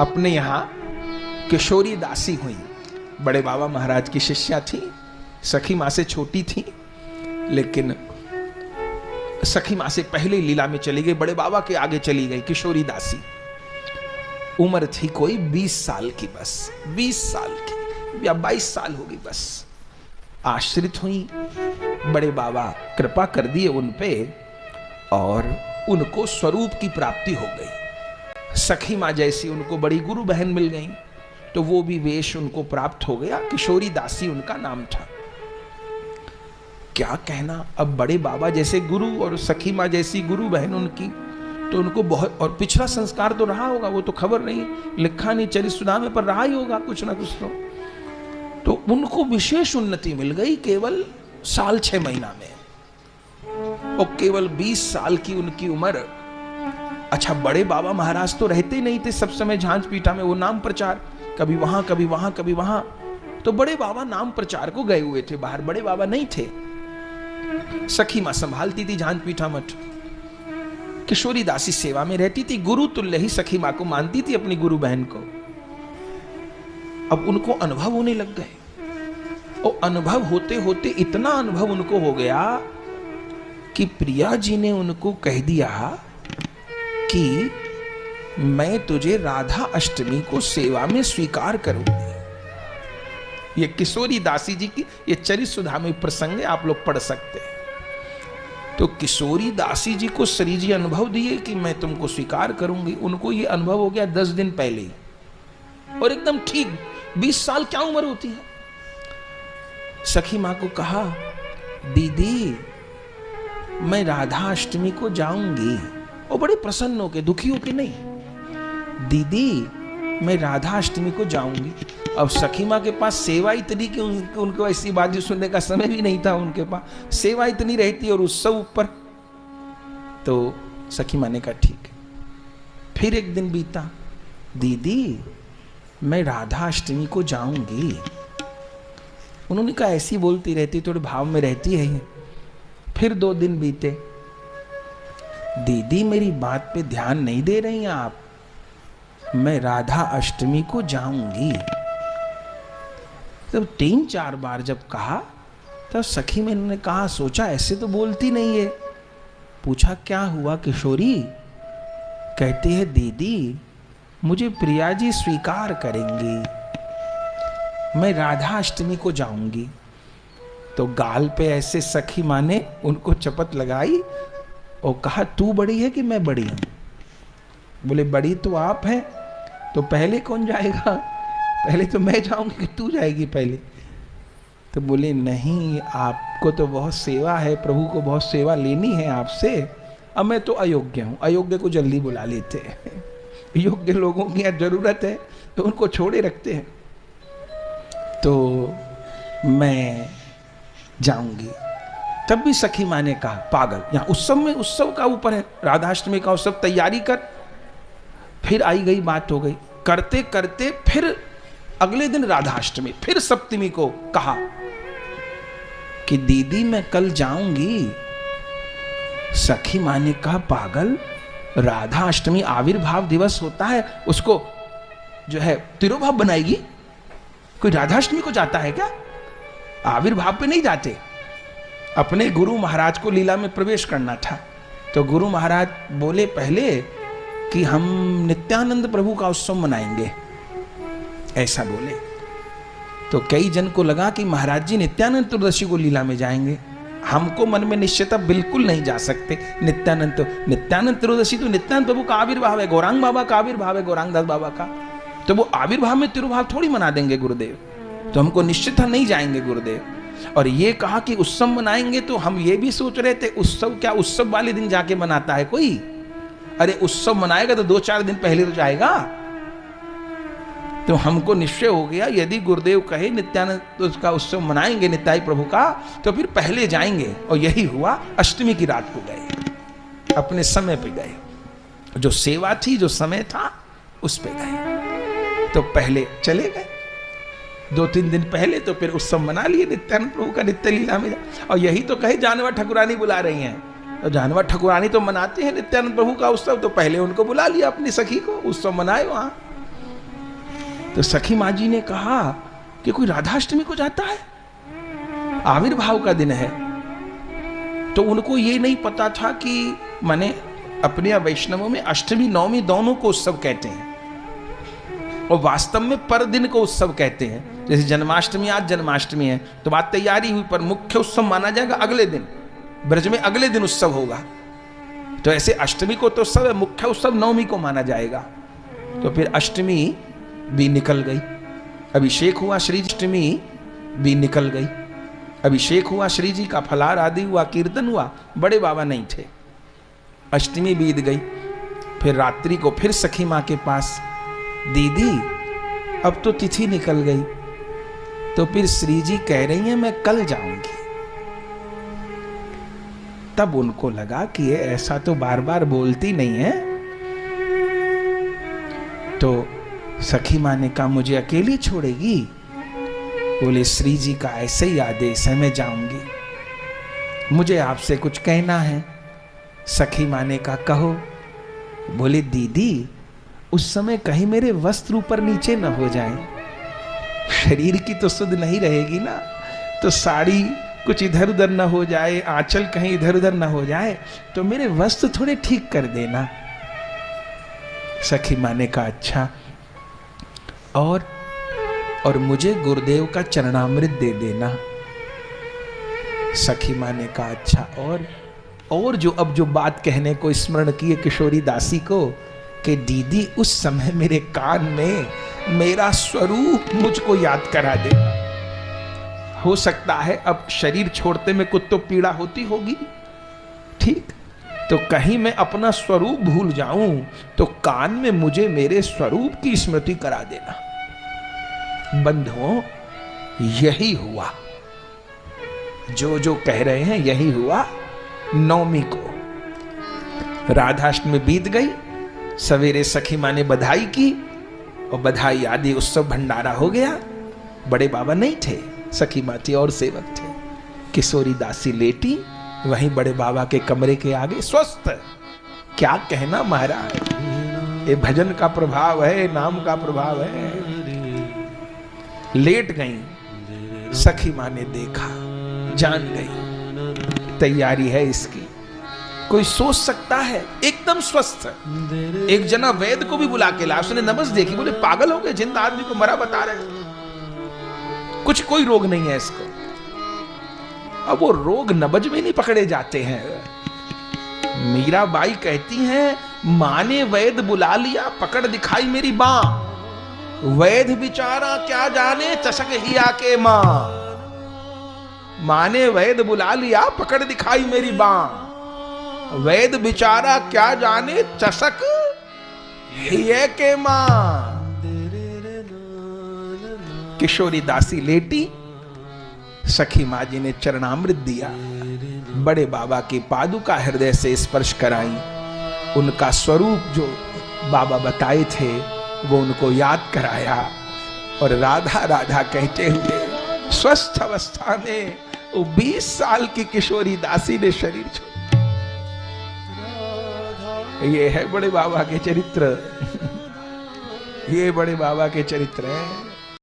अपने यहाँ किशोरी दासी हुई। बड़े बाबा महाराज की शिष्या थी, सखी माँ से छोटी थी, लेकिन सखी माँ से पहले लीला में चली गई, बड़े बाबा के आगे चली गई। किशोरी दासी, उम्र थी कोई 20 साल की, बस 20 साल की या 22 साल होगी बस। आश्रित हुई, बड़े बाबा कृपा कर दिए उन पे और उनको स्वरूप की प्राप्ति हो गई। सखी माँ जैसी उनको बड़ी गुरु बहन मिल गई, तो वो भी वेश उनको प्राप्त हो गया। किशोरी दासी उनका नाम था। क्या कहना, अब बड़े बाबा जैसे गुरु और सखी माँ जैसी गुरु बहन उनकी, तो उनको बहुत, और पिछला संस्कार तो रहा होगा, वो तो खबर नहीं, लिखा नहीं चरित्र सुदामे पर रहा ही होगा कुछ ना कुछ तो उनको विशेष उन्नति मिल गई केवल साल 6 महीना में, और केवल 20 साल की उनकी उम्र। अच्छा, बड़े बाबा महाराज तो रहते ही नहीं थे सब समय झांझ पीठा में, वो नाम प्रचार, कभी वहां कभी वहां कभी वहां, तो बड़े बाबा नाम प्रचार को गए हुए थे बाहर, बड़े बाबा नहीं थे। सखी मां संभालती थी झांझ पीठा मठ, किशोरी दासी सेवा में रहती थी, गुरु तुल्य ही सखी मां को मानती थी, अपनी गुरु बहन को। अब उनको अनुभव होने लग गए, और अनुभव होते होते इतना अनुभव उनको हो गया कि प्रिया जी ने उनको कह दिया कि मैं तुझे राधा अष्टमी को सेवा में स्वीकार करूंगी। ये किशोरी दासी जी की ये चरित्र सुधा में प्रसंग है, आप लोग पढ़ सकते हैं। तो किशोरी दासी जी को श्री जी अनुभव दिए कि मैं तुमको स्वीकार करूंगी। उनको ये अनुभव हो गया 10 दिन पहले ही, और एकदम ठीक 20 साल क्या उम्र होती है। सखी मां को कहा, दीदी मैं राधा अष्टमी को जाऊंगी। और बड़े प्रसन्न होके, दुखी होके नहीं, दीदी मैं राधा अष्टमी को जाऊंगी। अब सखी माँ के पास सेवा इतनी कि उनको ऐसी बात सुनने का समय भी नहीं था, उनके पास सेवा इतनी रहती और उत्सव ऊपर। तो सखी माँ ने कहा ठीक है। फिर एक दिन बीता, दीदी मैं राधा अष्टमी को जाऊंगी। उन्होंने कहा ऐसी बोलती रहती, थोड़े भाव में रहती है। फिर 2 दिन बीते, दीदी मेरी बात पे ध्यान नहीं दे रही हैं आप, मैं राधा अष्टमी को जाऊंगी। तब 3-4 बार जब कहा, तब सखी मैंने ने कहा, सोचा ऐसे तो बोलती नहीं है। पूछा क्या हुआ किशोरी? कहती है दीदी मुझे प्रिया जी स्वीकार करेंगी, मैं राधा अष्टमी को जाऊंगी। तो गाल पे ऐसे सखी माँ ने उनको चपत लगाई और कहा, तू बड़ी है कि मैं बड़ी हूं? बोले बड़ी तो आप हैं, तो पहले कौन जाएगा? पहले तो मैं जाऊंगी कि तू जाएगी पहले? तो बोले नहीं, आपको तो बहुत सेवा है, प्रभु को बहुत सेवा लेनी है आपसे। अब मैं तो अयोग्य हूं, अयोग्य को जल्दी बुला लेते हैं, योग्य लोगों की यहाँ जरूरत है तो उनको छोड़े रखते हैं। तो मैं जाऊंगी। तब भी सखी माँ ने कहा, पागल, यहाँ उत्सव में, उत्सव का ऊपर है, राधाष्टमी का उत्सव, तैयारी कर। फिर आई गई बात हो गई, करते करते फिर अगले दिन राधाष्टमी, फिर सप्तमी को कहा कि दीदी मैं कल जाऊंगी। सखी माँ ने कहा, पागल, राधा अष्टमी आविर्भाव दिवस होता है, उसको जो है तिरुभाव बनाएगी? कोई राधाष्टमी को जाता है क्या? आविर्भाव पे नहीं जाते। अपने गुरु महाराज को लीला में प्रवेश करना था, तो गुरु महाराज बोले पहले कि हम नित्यानंद प्रभु का उत्सव मनाएंगे, ऐसा बोले। तो कई जन को लगा कि महाराज जी नित्यानंद चतुर्दशी को लीला में जाएंगे। हमको मन में निश्चयता बिल्कुल नहीं जा सकते। नित्यानंद चतुर्दशी तो नित्यानंद प्रभु का आविर्भाव है, गौरांग बाबा का आविर्भाव है, गौरांग दास बाबा का, तो वो आविर्भाव में तिरुभाव थोड़ी मना देंगे गुरुदेव, तो हमको निश्चित नहीं जाएंगे गुरुदेव। और ये कहा कि उत्सव मनाएंगे, तो हम ये भी सोच रहे थे उत्सव क्या उत्सव वाले दिन जाके मनाता है कोई? अरे उत्सव मनाएगा तो 2-4 दिन पहले तो जाएगा। तो हमको निश्चय हो गया, यदि गुरुदेव कहे नित्यानंद तो उसका उत्सव मनाएंगे नित्याई प्रभु का, तो फिर पहले जाएंगे। और यही हुआ, अष्टमी की रात को गए, अपने समय पे गए, जो सेवा थी, जो समय था उस पे गए। तो पहले चले गए 2-3 दिन पहले, तो फिर उत्सव मना लिए नित्यानंद प्रभु का, नित्य लीला में। और यही तो कहे जानवर ठकुरानी बुला रही हैं, तो जानवर ठकुरानी तो मनाते हैं नित्यानंद प्रभु का उत्सव, तो पहले उनको बुला लिया अपनी सखी को, उत्सव मनाए वहां। तो सखी माँ जी ने कहा कि कोई राधाष्टमी को जाता है, आविर्भाव का दिन है। तो उनको ये नहीं पता था कि माने अपने वैष्णवों में अष्टमी नवमी दोनों को उत्सव कहते हैं और वास्तव में पर दिन को उत्सव कहते हैं। जैसे जन्माष्टमी, आज जन्माष्टमी है तो बात तैयारी हुई, पर मुख्य उत्सव माना जाएगा अगले दिन, ब्रज में अगले दिन उत्सव होगा। तो ऐसे अष्टमी को तो उत्सव है, मुख्य उत्सव नवमी को माना जाएगा। तो फिर अष्टमी भी निकल गई, अभिषेक हुआ, श्री अष्टमी भी निकल गई, अभिषेक हुआ श्री जी का, फलार आदि हुआ, कीर्तन हुआ, बड़े बाबा नहीं थे। अष्टमी बीत गई, फिर रात्रि को फिर सखी माँ के पास, दीदी अब तो तिथि निकल गई। तो फिर श्री जी कह रही हैं मैं कल जाऊंगी। तब उनको लगा कि ये ऐसा तो बार बार बोलती नहीं है। तो सखी माँ ने कहा मुझे अकेली छोड़ेगी? बोले श्री जी का ऐसे ही आदेश है, मैं जाऊंगी, मुझे आपसे कुछ कहना है। सखी माँ ने कहा कहो। बोले दीदी उस समय कहीं मेरे वस्त्र ऊपर नीचे न हो जाए, शरीर की तो सुध नहीं रहेगी ना, तो साड़ी कुछ इधर उधर न हो जाए, आंचल कहीं इधर उधर न हो जाए, तो मेरे वस्त्र थोड़े ठीक कर देना। सखी माँ ने कहा अच्छा, और मुझे गुरुदेव का चरणामृत दे देना। सखी माँ ने कहा अच्छा, और जो अब जो बात कहने को स्मरण की है किशोरी दासी को, कि दीदी उस समय मेरे कान में मेरा स्वरूप मुझको याद करा देना। हो सकता है अब शरीर छोड़ते में कुछ तो पीड़ा होती होगी, ठीक, तो कहीं मैं अपना स्वरूप भूल जाऊं तो कान में मुझे मेरे स्वरूप की स्मृति करा देना। बंधुओं यही हुआ, जो कह रहे हैं यही हुआ। नवमी को राधाष्टमी बीत गई, सवेरे सखी माँ ने बधाई की और बधाई आदि उत्सव भंडारा हो गया। बड़े बाबा नहीं थे, सखी माँ थी और सेवक थे। किशोरी दासी लेटी वहीं बड़े बाबा के कमरे के आगे स्वस्थ। क्या कहना महाराज, ये भजन का प्रभाव है, नाम का प्रभाव है। लेट गई, सखी माँ ने देखा, जान गई तैयारी है इसकी। कोई सोच सकता है एकदम स्वस्थ। एक जना वैद्य को भी बुला के ला, उसने नब्ज देखी, बोले पागल हो गए, जिंदा आदमी को मरा बता रहे हैं, कुछ कोई रोग नहीं है इसको। अब वो रोग नब्ज में नहीं पकड़े जाते हैं। मीराबाई कहती हैं माँ ने वैद्य बुला लिया, पकड़ दिखाई मेरी बाँ, वैद्य बिचारा क्या जाने चसक हिया के माँ। माँ ने वैद्य बुला लिया, पकड़ दिखाई मेरी बाँ, वैद्य बिचारा क्या जाने चसक हिये के माँ। किशोरी दासी लेटी, सखी माँ जी ने चरणामृत दिया, बड़े बाबा की पादुका हृदय से स्पर्श कराई, उनका स्वरूप जो बाबा बताए थे वो उनको याद कराया, और राधा राधा कहते हुए स्वस्थ अवस्था में वो 20 साल की किशोरी दासी ने शरीर छोड़ा। ये है बड़े बाबा के चरित्र, ये बड़े बाबा के चरित्र हैं।